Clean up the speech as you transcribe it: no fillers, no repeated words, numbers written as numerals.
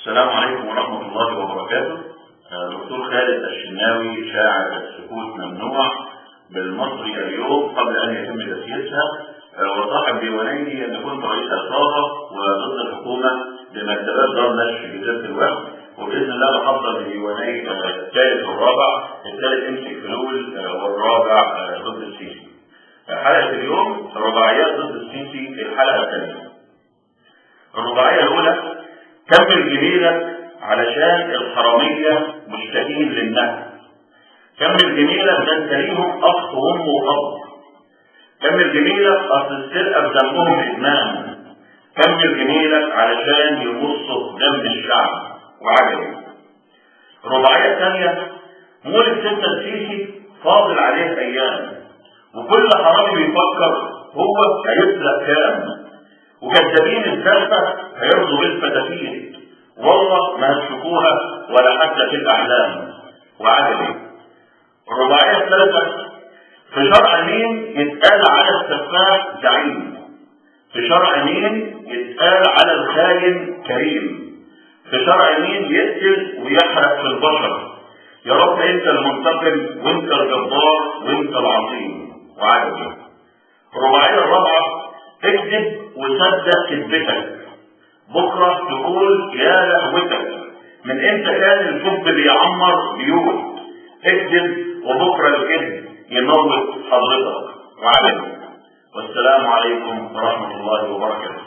السلام عليكم ورحمة الله وبركاته. دكتور خالد الشناوي، شاعر السكوت ممنوع بالمصري اليوم قبل أن يتم تسييسها، وصاحب ديوانين أن كنت رئيس عصابة وضد الحكومة بمكتبات دار نشر جزيرة الوفد، وبإذن الله بحضر لديواني الثالث والرابع، الثالث امسك فلول والرابع ضد السيسي. حلقة اليوم رباعيات ضد السيسي، الحلقة الثانية. الرباعية الأولى: كمل جميلك علشان الحرامية مشتاقين للنهب. كمل جميلك ده انت ليهم اخ وام واب. كمل جميلك اصل السرقه بدمهم ادمان. كمل جميلك علشان يبصوا دم الشعب وعجبه. الرباعيه الثانيه: مولد 6 السيسي فاضل عليه ايام، وكل حرامي بيفكر هو هيسرق كام، وكذابين الزلفه هيرضوا بالفتافيت، والله ما هتشوفوها ولا حتى في الاحلام وعجبي. الرباعيه الثالثه: في شرع مين يتقال على السفاح زعيم، في شرع مين يتقال على الخاين كريم، في شرع مين يقتل ويحرق في البشر. يا رب انت المنتقم وانت الجبار وانت العظيم وعجبي. الرباعيه الرابعه: اكذب وصدق كذبتك، بكره تقول يا لهوتك، من امتى كان الكذب بيعمر بيوت؟ اكذب وبكره الكذب يموت حضرتك وعليكم. والسلام عليكم ورحمه الله وبركاته.